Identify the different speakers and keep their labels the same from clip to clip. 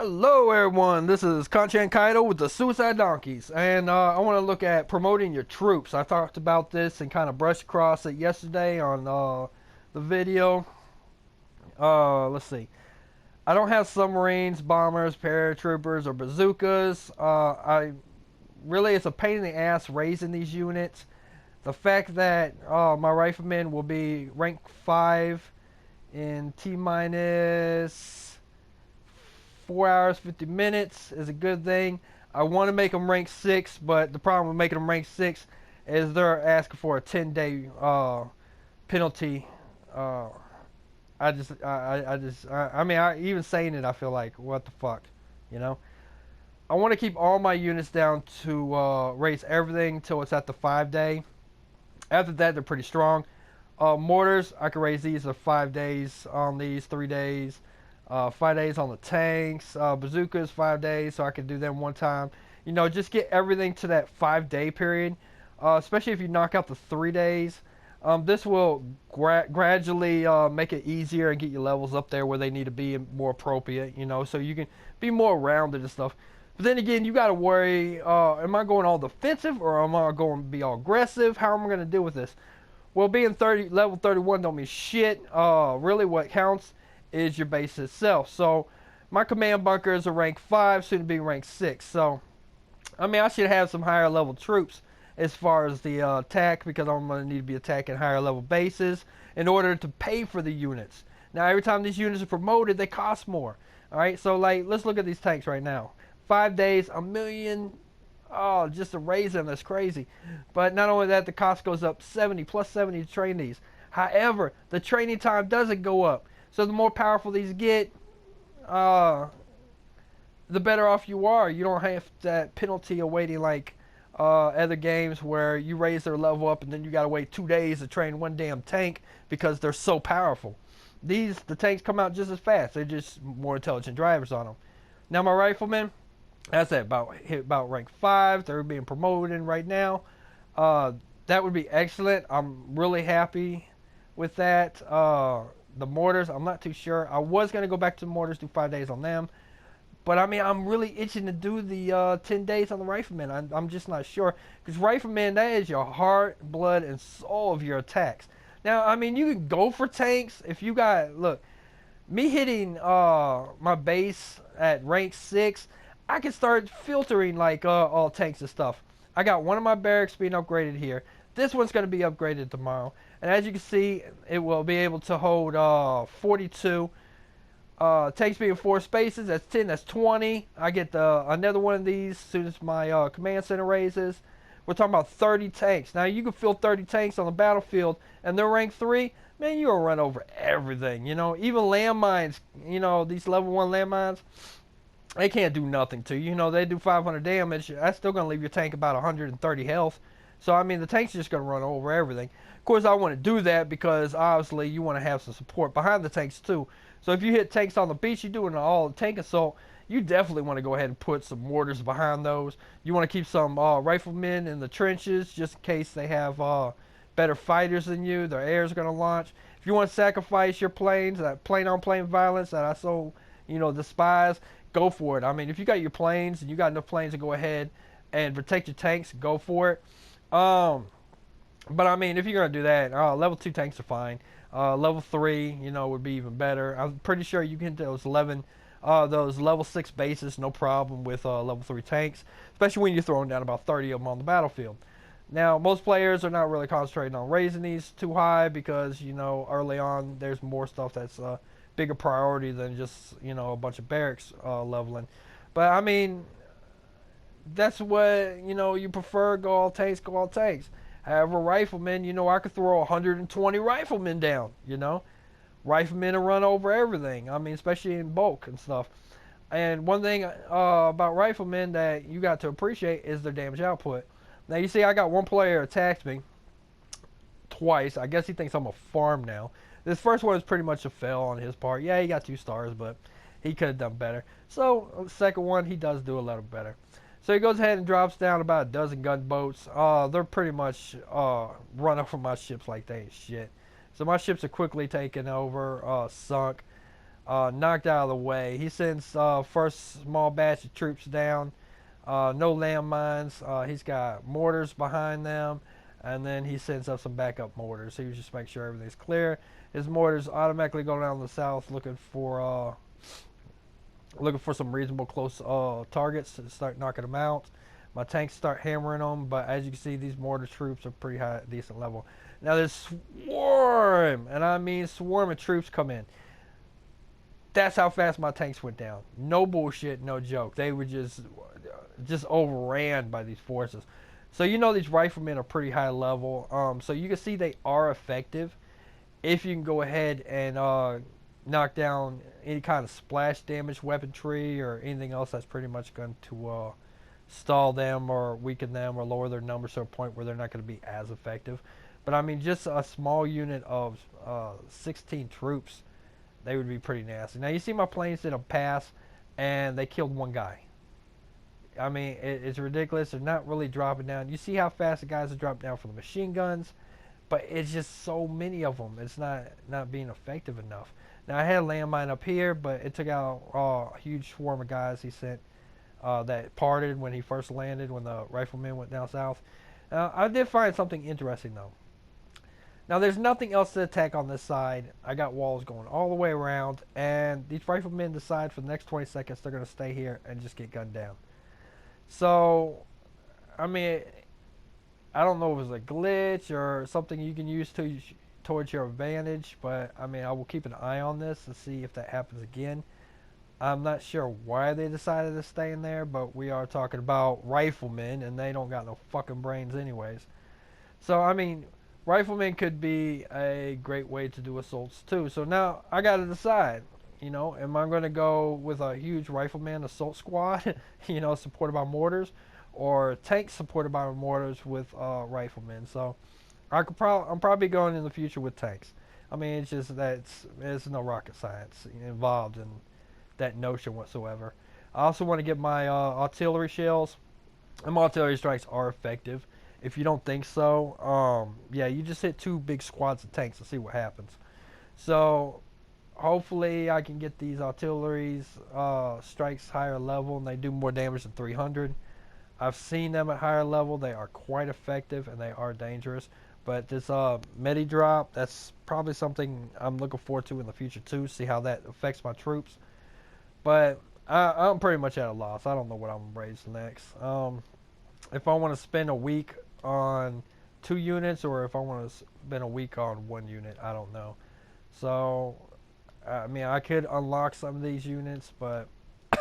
Speaker 1: Hello everyone, this is Kanchan Kaido with the Suicide Donkeys, and I want to look at promoting your troops. I talked about this and kind of brushed across it yesterday on the video. Let's see. I don't have submarines, bombers, paratroopers, or bazookas. It's a pain in the ass raising these units. The fact that my riflemen will be rank 5 in T minus 4 hours 50 minutes is a good thing. I want to make them rank 6, but the problem with making them rank 6 is they're asking for a 10-day penalty. Uh, even saying it, I feel like, what the fuck, you know? I want to keep all my units down to raise everything till it's at the 5-day. After that, they're pretty strong. Mortars, I can raise these to 5 days on these, 3 days. 5 days on the tanks. Bazookas, 5 days, so I can do them one time. You know, just get everything to that 5-day period, especially if you knock out the 3 days. This will gradually make it easier and get your levels up there where they need to be and more appropriate, you know, so you can be more rounded and stuff. But then again, you got to worry, am I going all defensive or am I going to be all aggressive? How am I going to deal with this? Well, being level 31 don't mean shit. Really what counts is your base itself. So my command bunkers are rank 5, soon to be rank 6. So, I should have some higher level troops as far as the attack, because I'm going to need to be attacking higher level bases in order to pay for the units. Now, every time these units are promoted, they cost more. Alright, so like, let's look at these tanks right now. 5 days, $1 million. Oh, just to raise them, that's crazy. But not only that, the cost goes up 70, plus 70 to train these. However, the training time doesn't go up. So the more powerful these get, the better off you are. You don't have that penalty of waiting like other games where you raise their level up and then you gotta wait 2 days to train one damn tank because they're so powerful. The tanks come out just as fast. They're just more intelligent drivers on them. Now my riflemen, that's it, about rank 5. They're being promoted right now. That would be excellent. I'm really happy with that. The mortars, I'm not too sure. I was going to go back to the mortars, do 5 days on them. But I'm really itching to do the 10 days on the riflemen. I'm just not sure. Because riflemen, that is your heart, blood, and soul of your attacks. Now, you can go for tanks if you got, look, me hitting my base at rank 6, I can start filtering like all tanks and stuff. I got one of my barracks being upgraded here. This one's going to be upgraded tomorrow. And as you can see, it will be able to hold 42. Tanks being 4 spaces, that's 10, that's 20. I get another one of these as soon as my command center raises. We're talking about 30 tanks. Now, you can fill 30 tanks on the battlefield, and they're rank 3. Man, you'll run over everything, you know. Even landmines, you know, these level 1 landmines, they can't do nothing to you. You know, they do 500 damage. That's still going to leave your tank about 130 health. So, the tank's just going to run over everything. Of course, I want to do that because, obviously, you want to have some support behind the tanks, too. So, if you hit tanks on the beach, you're doing an all-tank assault, you definitely want to go ahead and put some mortars behind those. You want to keep some riflemen in the trenches just in case they have better fighters than you. Their air's going to launch. If you want to sacrifice your planes, that plane-on-plane violence that I so, despise, go for it. If you got your planes and you got enough planes to go ahead and protect your tanks, go for it. But if you're gonna do that, level 2 tanks are fine. Level 3, would be even better. I'm pretty sure you can hit those those level 6 bases, no problem with level 3 tanks, especially when you're throwing down about 30 of them on the battlefield. Now, most players are not really concentrating on raising these too high because, early on there's more stuff that's bigger priority than just, a bunch of barracks leveling. But, that's what, you prefer, go all tanks, go all tanks. However, riflemen, I could throw 120 riflemen down, Riflemen will run over everything, especially in bulk and stuff. And one thing about riflemen that you got to appreciate is their damage output. Now, you see, I got one player attacked me twice. I guess he thinks I'm a farm now. This first one is pretty much a fail on his part. Yeah, he got 2 stars, but he could have done better. So, the second one, he does do a little better. So he goes ahead and drops down about a dozen gunboats. They're pretty much running from my ships like they ain't shit. So my ships are quickly taken over, sunk. knocked out of the way. He sends first small batch of troops down. No landmines. He's got mortars behind them, and then he sends up some backup mortars. He just makes sure everything's clear. His mortars automatically go down the south, looking for some reasonable close targets to start knocking them out. My tanks start hammering them, but as you can see, these mortar troops are pretty high, decent level. Now this swarm, and I mean swarm of troops come in. That's how fast my tanks went down. No bullshit, no joke. They were just overran by these forces. So you know these riflemen are pretty high level. So you can see they are effective if you can go ahead and knock down any kind of splash damage weaponry or anything else that's pretty much going to stall them or weaken them or lower their numbers to a point where they're not going to be as effective. But I mean, just a small unit of 16 troops, they would be pretty nasty. Now you see my planes did a pass and they killed one guy. I mean, it's ridiculous. They're not really dropping down. You see how fast the guys are dropping down for the machine guns, but it's just so many of them. It's not being effective enough. Now I had a landmine up here, but it took out a huge swarm of guys he sent that parted when he first landed when the riflemen went down south. I did find something interesting though. Now there's nothing else to attack on this side. I got walls going all the way around, and these riflemen decide for the next 20 seconds they're going to stay here and just get gunned down. So, I mean, I don't know if it's a glitch or something you can use towards your advantage, but I mean, I will keep an eye on this to see if that happens again. I'm not sure why they decided to stay in there, but we are talking about riflemen, and they don't got no fucking brains anyways. So, I mean, riflemen could be a great way to do assaults too. So now I got to decide, am I going to go with a huge rifleman assault squad, supported by mortars, or tanks supported by mortars with riflemen? So I'm probably going in the future with tanks. I mean, it's just that there's no rocket science involved in that notion whatsoever. I also want to get my artillery shells. And artillery strikes are effective. If you don't think so, yeah, you just hit two big squads of tanks and see what happens. So hopefully I can get these artilleries strikes higher level and they do more damage than 300. I've seen them at higher level. They are quite effective and they are dangerous. But this medi drop, that's probably something I'm looking forward to in the future too. See how that affects my troops. But I'm pretty much at a loss. I don't know what I'm gonna raise next. If I want to spend a week on 2 units or if I want to spend a week on 1 unit, I don't know. So, I mean, I could unlock some of these units, but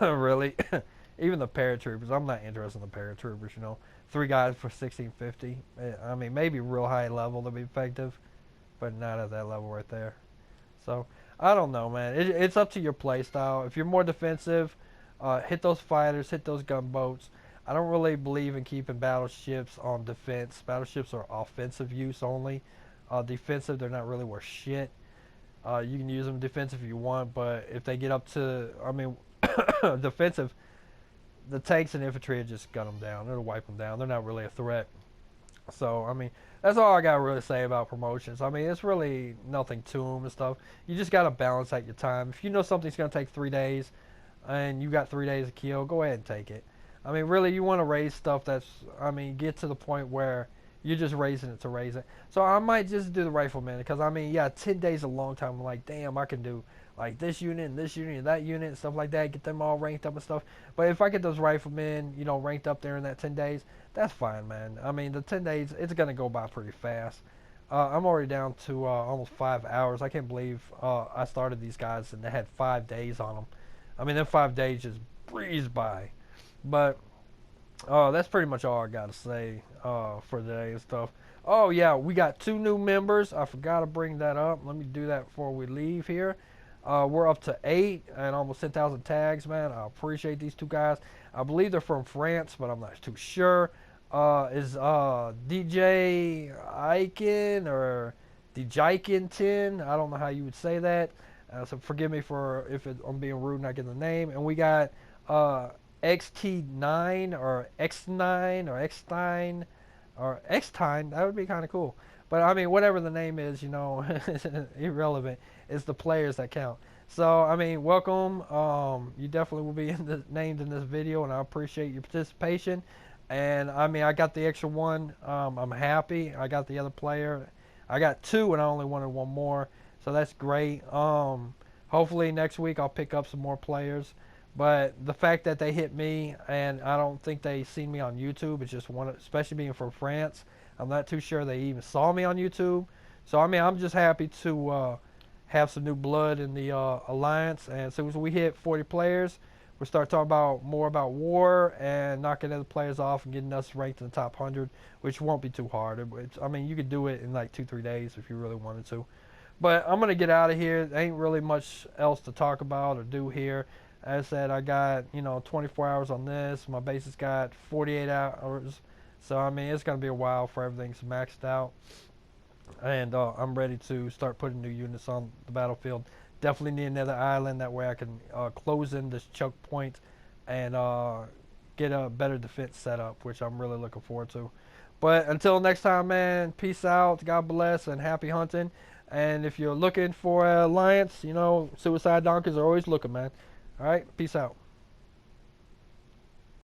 Speaker 1: really, even the paratroopers, I'm not interested in the paratroopers, 3 guys for 1650. I mean, maybe real high level to be effective, but not at that level right there. So, I don't know, man. It's up to your play style. If you're more defensive, hit those fighters, hit those gunboats. I don't really believe in keeping battleships on defense. Battleships are offensive use only. Defensive, they're not really worth shit. You can use them defensive if you want, but if they get up to, I mean, defensive, the tanks and infantry will just gun them down. It'll wipe them down. They're not really a threat. So, I mean, that's all I got to really say about promotions. I mean, it's really nothing to them and stuff. You just got to balance out your time. If you know something's going to take 3 days and you got 3 days to kill, go ahead and take it. I mean, really, you want to raise stuff get to the point where you're just raising it to raise it. So I might just do the rifleman because, I mean, yeah, 10 days is a long time. I'm like, damn, I can do like this unit and this unit and that unit and stuff like that, get them all ranked up and stuff. But if I get those riflemen, ranked up there in that 10 days, that's fine, man. I mean, the 10 days, it's going to go by pretty fast. I'm already down to almost 5 hours. I can't believe I started these guys and they had 5 days on them. I mean, them 5 days just breezed by. But that's pretty much all I got to say for today and stuff. Oh, yeah, we got 2 new members. I forgot to bring that up. Let me do that before we leave here. We're up to 8 and almost 10,000 tags, man. I appreciate these 2 guys. I believe they're from France, but I'm not too sure. Is DJ Iken or DJ 10? I don't know how you would say that. So forgive me for if I'm being rude not getting the name. And we got XT9 or X9 or X9 or X9. That would be kind of cool. But I mean, whatever the name is, irrelevant. It's the players that count. So I mean, welcome. You definitely will be named in this video, and I appreciate your participation. And I mean, I got the extra one. I'm happy. I got the other player. I got two, and I only wanted one more, so that's great. Hopefully next week I'll pick up some more players. But the fact that they hit me, and I don't think they seen me on YouTube, it's just one, especially being from France. I'm not too sure they even saw me on YouTube. So I mean, I'm just happy to have some new blood in the alliance. And as soon as we hit 40 players, we'll start talking about more about war and knocking other players off and getting us ranked in the top 100, which won't be too hard. I mean, you could do it in like 2-3 days if you really wanted to. But I'm gonna get out of here. There ain't really much else to talk about or do here. As I said, I got 24 hours on this. My base has got 48 hours. So I mean, it's gonna be a while for everything's maxed out, and I'm ready to start putting new units on the battlefield. Definitely need another island. That way I can close in this choke point and get a better defense setup, which I'm really looking forward to. But until next time, man, peace out. God bless and happy hunting. And if you're looking for an alliance, Suicide Donkeys are always looking, man. All right, peace out.